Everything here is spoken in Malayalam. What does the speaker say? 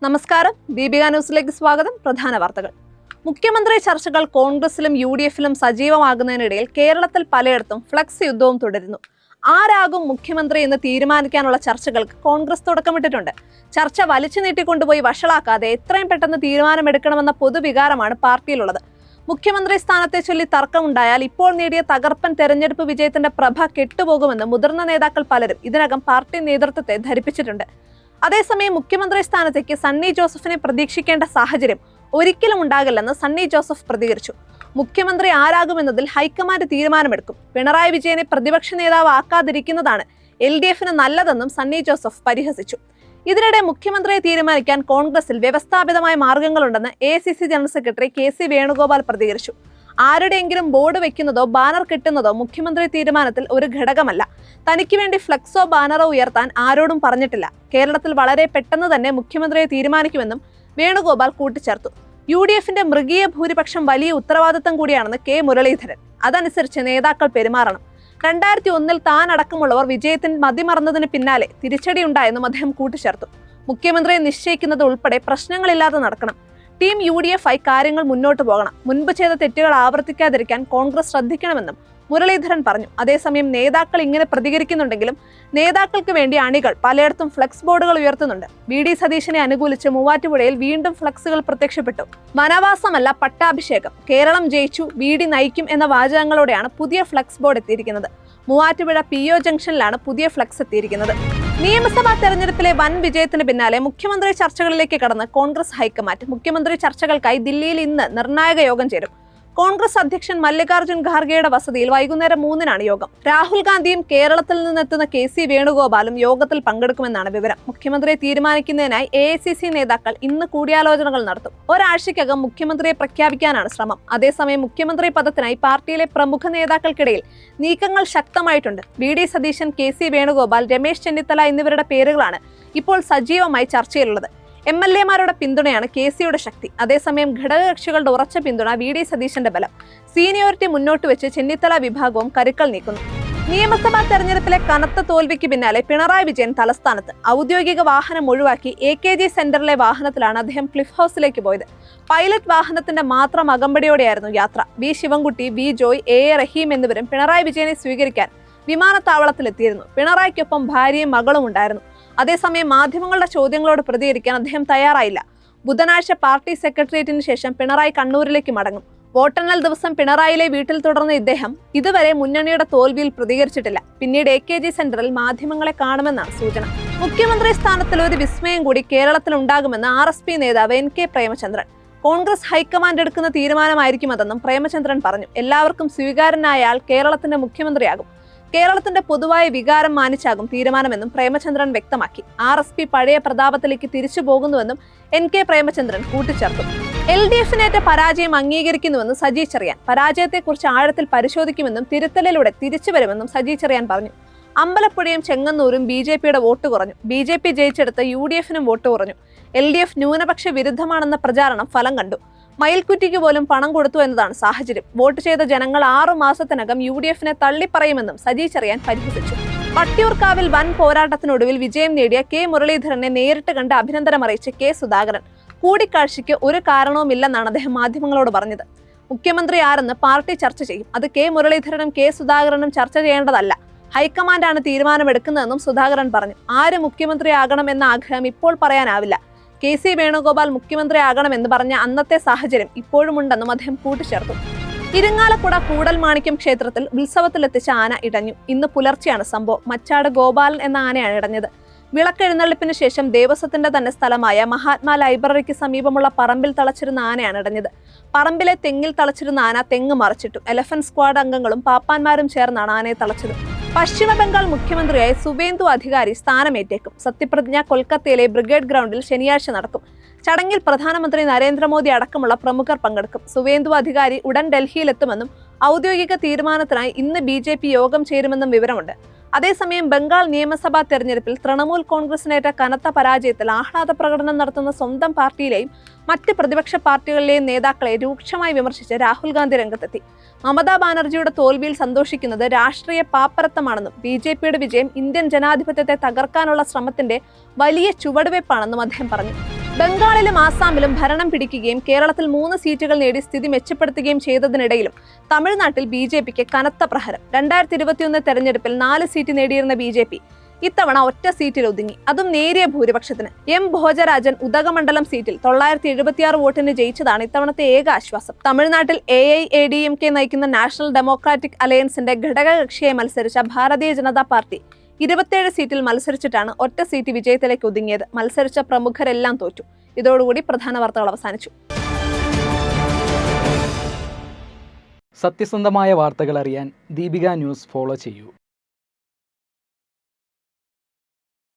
നമസ്കാരം, ദീപിക ന്യൂസിലേക്ക് സ്വാഗതം. പ്രധാന വാർത്തകൾ. മുഖ്യമന്ത്രി ചർച്ചകൾ കോൺഗ്രസിലും UDF-ലും സജീവമാകുന്നതിനിടയിൽ കേരളത്തിൽ പലയിടത്തും ഫ്ലക്സ് യുദ്ധവും തുടരുന്നു. ആരാകും മുഖ്യമന്ത്രി എന്ന് തീരുമാനിക്കാനുള്ള ചർച്ചകൾക്ക് കോൺഗ്രസ് തുടക്കമിട്ടിട്ടുണ്ട്. ചർച്ച വലിച്ചു നീട്ടിക്കൊണ്ടുപോയി വഷളാക്കാതെ എത്രയും പെട്ടെന്ന് തീരുമാനമെടുക്കണമെന്ന പൊതുവികാരമാണ് പാർട്ടിയിലുള്ളത്. മുഖ്യമന്ത്രി സ്ഥാനത്തെ ചൊല്ലി തർക്കമുണ്ടായാൽ ഇപ്പോൾ നേടിയ തകർപ്പൻ തെരഞ്ഞെടുപ്പ് വിജയത്തിന്റെ പ്രഭ കെട്ടുപോകുമെന്ന് മുതിർന്ന നേതാക്കൾ പലരും ഇതിനകം പാർട്ടി നേതൃത്വത്തെ ധരിപ്പിച്ചിട്ടുണ്ട്. അതേസമയം മുഖ്യമന്ത്രി സ്ഥാനത്തേക്ക് സണ്ണി ജോസഫിനെ പ്രതീക്ഷിക്കേണ്ട സാഹചര്യം ഒരിക്കലും ഉണ്ടാകില്ലെന്ന് സണ്ണി ജോസഫ് പ്രതികരിച്ചു. മുഖ്യമന്ത്രി ആരാകുമെന്നതിൽ ഹൈക്കമാൻഡ് തീരുമാനമെടുക്കും. പിണറായി വിജയനെ പ്രതിപക്ഷ നേതാവ് ആക്കാതിരിക്കുന്നതാണ് LDF-ന് നല്ലതെന്നും സണ്ണി ജോസഫ് പരിഹസിച്ചു. ഇതിനിടെ മുഖ്യമന്ത്രിയെ തീരുമാനിക്കാൻ കോൺഗ്രസിൽ വ്യവസ്ഥാപിതമായ മാർഗങ്ങളുണ്ടെന്ന് AICC general secretary KC Venugopal പ്രതികരിച്ചു. ആരുടെയെങ്കിലും ബോർഡ് വെക്കുന്നതോ ബാനർ കെട്ടുന്നതോ മുഖ്യമന്ത്രി തീരുമാനത്തിൽ ഒരു ഘടകമല്ല. തനിക്ക് വേണ്ടി ഫ്ലക്സോ ബാനറോ ഉയർത്താൻ ആരോടും പറഞ്ഞിട്ടില്ല. കേരളത്തിൽ വളരെ പെട്ടെന്ന് തന്നെ മുഖ്യമന്ത്രിയെ തീരുമാനിക്കുമെന്നും വേണുഗോപാൽ കൂട്ടിച്ചേർത്തു. UDF-ന്റെ മൃഗീയ ഭൂരിപക്ഷം വലിയ ഉത്തരവാദിത്തം കൂടിയാണെന്ന് K മുരളീധരൻ. അതനുസരിച്ച് നേതാക്കൾ പെരുമാറണം. 2001-ൽ താൻ അടക്കമുള്ളവർ വിജയത്തിന് മതിമറന്നതിന് പിന്നാലെ തിരിച്ചടിയുണ്ടായെന്നും അദ്ദേഹം കൂട്ടിച്ചേർത്തു. മുഖ്യമന്ത്രിയെ നിശ്ചയിക്കുന്നത് ഉൾപ്പെടെ പ്രശ്നങ്ങളില്ലാതെ നടക്കണം. ടീം UDF-ആയി കാര്യങ്ങൾ മുന്നോട്ട് പോകണം. മുൻപ് ചെയ്ത തെറ്റുകൾ ആവർത്തിക്കാതിരിക്കാൻ കോൺഗ്രസ് ശ്രദ്ധിക്കണമെന്നും മുരളീധരൻ പറഞ്ഞു. അതേസമയം നേതാക്കൾ ഇങ്ങനെ പ്രതികരിക്കുന്നുണ്ടെങ്കിലും നേതാക്കൾക്ക് വേണ്ടി അണികൾ പലയിടത്തും ഫ്ലക്സ് ബോർഡുകൾ ഉയർത്തുന്നുണ്ട്. VD സതീശനെ അനുകൂലിച്ച് മൂവാറ്റുപുഴയിൽ വീണ്ടും ഫ്ലക്സുകൾ പ്രത്യക്ഷപ്പെട്ടു. വനവാസമല്ല പട്ടാഭിഷേകം, കേരളം ജയിച്ചു, VD നയിക്കും എന്ന വാചകങ്ങളോടെയാണ് പുതിയ ഫ്ലക്സ് ബോർഡ് എത്തിയിരിക്കുന്നത്. മൂവാറ്റുപുഴ PO ജംഗ്ഷനിലാണ് പുതിയ ഫ്ലക്സ് എത്തിയിരിക്കുന്നത്. നിയമസഭാ തെരഞ്ഞെടുപ്പിലെ വൻ വിജയത്തിന് പിന്നാലെ മുഖ്യമന്ത്രി ചർച്ചകളിലേക്ക് കടന്ന് കോൺഗ്രസ് ഹൈക്കമാൻഡ്. മുഖ്യമന്ത്രി ചർച്ചകൾക്കായി ദില്ലിയിൽ ഇന്ന് നിർണായക യോഗം ചേരും. കോൺഗ്രസ് അധ്യക്ഷൻ മല്ലികാർജ്ജുൻ ഖാർഗെയുടെ വസതിയിൽ വൈകുന്നേരം 3-നാണ് യോഗം. രാഹുൽ ഗാന്ധിയും കേരളത്തിൽ നിന്നെത്തുന്ന KC വേണുഗോപാലും യോഗത്തിൽ പങ്കെടുക്കുമെന്നാണ് വിവരം. മുഖ്യമന്ത്രിയെ തീരുമാനിക്കുന്നതിനായി AICC നേതാക്കൾ ഇന്ന് കൂടിയാലോചനകൾ നടത്തും. ഒരാഴ്ചയ്ക്കകം മുഖ്യമന്ത്രിയെ പ്രഖ്യാപിക്കാനാണ് ശ്രമം. അതേസമയം മുഖ്യമന്ത്രി പദത്തിനായി പാർട്ടിയിലെ പ്രമുഖ നേതാക്കൾക്കിടയിൽ നീക്കങ്ങൾ ശക്തമായിട്ടുണ്ട്. VD സതീശൻ, KC വേണുഗോപാൽ, രമേശ് ചെന്നിത്തല എന്നിവരുടെ പേരുകളാണ് ഇപ്പോൾ സജീവമായി ചർച്ചയിലുള്ളത്. MLA-മാരുടെ പിന്തുണയാണ് KCയുടെ ശക്തി. അതേസമയം ഘടകകക്ഷികളുടെ ഉറച്ച പിന്തുണ VD സതീശന്റെ ബലം. സീനിയോറിറ്റി മുന്നോട്ട് വെച്ച് ചെന്നിത്തല വിഭാഗവും കരുക്കൾ നീക്കുന്നു. നിയമസഭാ തെരഞ്ഞെടുപ്പിലെ കനത്ത തോൽവിക്ക് പിന്നാലെ പിണറായി വിജയൻ തലസ്ഥാനത്ത്. ഔദ്യോഗിക വാഹനം ഒഴിവാക്കി AKG സെന്ററിലെ വാഹനത്തിലാണ് അദ്ദേഹം ക്ലിഫ് ഹൗസിലേക്ക് പോയത്. പൈലറ്റ് വാഹനത്തിന്റെ മാത്രം അകമ്പടിയോടെയായിരുന്നു യാത്ര. V Sivankutty, V Joy, AA റഹീം എന്നിവരും പിണറായി വിജയനെ സ്വീകരിക്കാൻ വിമാനത്താവളത്തിലെത്തിയിരുന്നു. പിണറായിക്കൊപ്പം ഭാര്യയും മകളും ഉണ്ടായിരുന്നു. അതേസമയം മാധ്യമങ്ങളുടെ ചോദ്യങ്ങളോട് പ്രതികരിക്കാൻ അദ്ദേഹം തയ്യാറായില്ല. ബുധനാഴ്ച പാർട്ടി സെക്രട്ടേറിയറ്റിന് ശേഷം പിണറായി കണ്ണൂരിലേക്ക് മടങ്ങും. വോട്ടെണ്ണൽ ദിവസം പിണറായിലെ വീട്ടിൽ തുടർന്ന ഇദ്ദേഹം ഇതുവരെ മുന്നണിയുടെ തോൽവിയിൽ പ്രതികരിച്ചിട്ടില്ല. പിന്നീട് AKG സെന്ററിൽ മാധ്യമങ്ങളെ കാണുമെന്നാണ് സൂചന. മുഖ്യമന്ത്രി സ്ഥാനത്തിൽ ഒരു വിസ്മയം കൂടി കേരളത്തിൽ ഉണ്ടാകുമെന്ന് RSP നേതാവ് NK പ്രേമചന്ദ്രൻ. കോൺഗ്രസ് ഹൈക്കമാൻഡ് എടുക്കുന്ന തീരുമാനമായിരിക്കും അതെന്നും പ്രേമചന്ദ്രൻ പറഞ്ഞു. എല്ലാവർക്കും സ്വീകാര്യനായ ആൾ കേരളത്തിന്റെ മുഖ്യമന്ത്രിയാകും. കേരളത്തിന്റെ പൊതുവായ വികാരം മാനിച്ചാകും തീരുമാനമെന്നും പ്രേമചന്ദ്രൻ വ്യക്തമാക്കി. RSP പഴയ പ്രതാപത്തിലേക്ക് തിരിച്ചു പോകുന്നുവെന്നും NK പ്രേമചന്ദ്രൻ കൂട്ടിച്ചേർത്തു. LDF-നേറ്റ പരാജയം അംഗീകരിക്കുന്നുവെന്ന് സജി ചെറിയാൻ. പരാജയത്തെക്കുറിച്ച് ആഴത്തിൽ പരിശോധിക്കുമെന്നും തിരുത്തലിലൂടെ തിരിച്ചു വരുമെന്നും സജി ചെറിയാൻ പറഞ്ഞു. അമ്പലപ്പുഴയും ചെങ്ങന്നൂരും BJP-യുടെ വോട്ട് കുറഞ്ഞു. BJP ജയിച്ചെടുത്ത് UDF-നും വോട്ട് കുറഞ്ഞു. LDF ന്യൂനപക്ഷ വിരുദ്ധമാണെന്ന പ്രചാരണം ഫലം കണ്ടു. മയിൽക്കുറ്റിക്ക് പോലും പണം കൊടുത്തു എന്നതാണ് സാഹചര്യം. വോട്ട് ചെയ്ത ജനങ്ങൾ 6 മാസത്തിനകം UDF-നെ തള്ളിപ്പറയുമെന്നും സജി ചെറിയാൻ പരിഹസിച്ചു. വട്ടിയൂർക്കാവിൽ വൻ പോരാട്ടത്തിനൊടുവിൽ വിജയം നേടിയ K മുരളീധരനെ നേരിട്ട് കണ്ട് അഭിനന്ദനം അറിയിച്ച് K സുധാകരൻ. കൂടിക്കാഴ്ചയ്ക്ക് ഒരു കാരണവുമില്ലെന്നാണ് അദ്ദേഹം മാധ്യമങ്ങളോട് പറഞ്ഞത്. മുഖ്യമന്ത്രി ആരെന്ന് പാർട്ടി ചർച്ച ചെയ്യും. അത് K മുരളീധരനും K സുധാകരനും ചർച്ച ചെയ്യേണ്ടതല്ല. ഹൈക്കമാൻഡാണ് തീരുമാനമെടുക്കുന്നതെന്നും സുധാകരൻ പറഞ്ഞു. ആര് മുഖ്യമന്ത്രിയാകണം എന്ന ആഗ്രഹം ഇപ്പോൾ പറയാനാവില്ല. KC വേണുഗോപാൽ മുഖ്യമന്ത്രിയാകണമെന്ന് പറഞ്ഞ അന്നത്തെ സാഹചര്യം ഇപ്പോഴുമുണ്ടെന്നും അദ്ദേഹം കൂട്ടിച്ചേർത്തു. ഇരിങ്ങാലക്കുട കൂടൽമാണിക്യം ക്ഷേത്രത്തിൽ ഉത്സവത്തിലെത്തിച്ച ആന ഇടഞ്ഞു. ഇന്ന് പുലർച്ചെയാണ് സംഭവം. മച്ചാട് ഗോപാലൻ എന്ന ആനയാണ് ഇടഞ്ഞത്. വിളക്കെഴുന്നള്ളിപ്പിന് ശേഷം ദേവസ്വത്തിന്റെ തന്നെ സ്ഥലമായ മഹാത്മാ ലൈബ്രറിക്ക് സമീപമുള്ള പറമ്പിൽ തളച്ചിരുന്ന ആനയാണ് ഇടഞ്ഞത്. പറമ്പിലെ തെങ്ങിൽ തളച്ചിരുന്ന ആന തെങ്ങ് മറിച്ചിട്ടു. എലഫന്റ് സ്ക്വാഡ് അംഗങ്ങളും പാപ്പാന്മാരും ചേർന്നാണ് ആനയെ തളച്ചത്. പശ്ചിമ ബംഗാൾ മുഖ്യമന്ത്രിയായി സുവേന്ദു അധികാരി സ്ഥാനമേറ്റേക്കും. സത്യപ്രതിജ്ഞ കൊൽക്കത്തയിലെ ബ്രിഗേഡ് ഗ്രൗണ്ടിൽ ശനിയാഴ്ച നടക്കും. ചടങ്ങിൽ പ്രധാനമന്ത്രി നരേന്ദ്രമോദി അടക്കമുള്ള പ്രമുഖർ പങ്കെടുക്കും. സുവേന്ദു അധികാരി ഉടൻ ഡൽഹിയിലെത്തുമെന്നും ഔദ്യോഗിക തീരുമാനത്തിനായി ഇന്ന് BJP യോഗം ചേരുമെന്നും വിവരമുണ്ട്. അതേസമയം ബംഗാൾ നിയമസഭാ തെരഞ്ഞെടുപ്പിൽ തൃണമൂൽ കോൺഗ്രസിനേറ്റ കനത്ത പരാജയത്തിൽ ആഹ്ലാദ പ്രകടനം നടത്തുന്ന സ്വന്തം പാർട്ടിയിലെയും മറ്റ് പ്രതിപക്ഷ പാർട്ടികളിലെയും നേതാക്കളെ രൂക്ഷമായി വിമർശിച്ച് രാഹുൽ ഗാന്ധി രംഗത്തെത്തി. മമതാ ബാനർജിയുടെ തോൽവിയിൽ സന്തോഷിക്കുന്നത് രാഷ്ട്രീയ പാപ്പരത്തമാണെന്നും BJP-യുടെ വിജയം ഇന്ത്യൻ ജനാധിപത്യത്തെ തകർക്കാനുള്ള ശ്രമത്തിന്റെ വലിയ ചുവടുവയ്പ്പാണെന്നും അദ്ദേഹം പറഞ്ഞു. ബംഗാളിലും ആസാമിലും ഭരണം പിടിക്കുകയും കേരളത്തിൽ 3 സീറ്റുകൾ നേടി സ്ഥിതി മെച്ചപ്പെടുത്തുകയും ചെയ്തതിനിടയിലും തമിഴ്നാട്ടിൽ BJPക്ക് കനത്ത പ്രഹരം. 2021 തെരഞ്ഞെടുപ്പിൽ 4 സീറ്റ് നേടിയിരുന്ന BJP ഇത്തവണ ഒറ്റ സീറ്റിൽ ഒതുങ്ങി, അതും നേരിയ ഭൂരിപക്ഷത്തിന്. ഭോജരാജൻ ഉദകമണ്ഡലം സീറ്റിൽ 976 വോട്ടിന് ജയിച്ചതാണ് ഇത്തവണത്തെ ഏക ആശ്വാസം. തമിഴ്നാട്ടിൽ AIADMK നയിക്കുന്ന നാഷണൽ ഡെമോക്രാറ്റിക് അലയൻസിന്റെ ഘടകകക്ഷിയായി മത്സരിച്ച ഭാരതീയ ജനതാ പാർട്ടി 27 സീറ്റിൽ മത്സരിച്ചിട്ടാണ് ഒറ്റ സീറ്റ് വിജയത്തിലേക്ക് ഒതുങ്ങിയത്. മത്സരിച്ച പ്രമുഖരെല്ലാം തോറ്റു. ഇതോടുകൂടി പ്രധാന വാർത്തകൾ അവസാനിച്ചു. സത്യസന്ധമായ വാർത്തകൾ അറിയാൻ ദീപിക ന്യൂസ് ഫോളോ ചെയ്യൂ.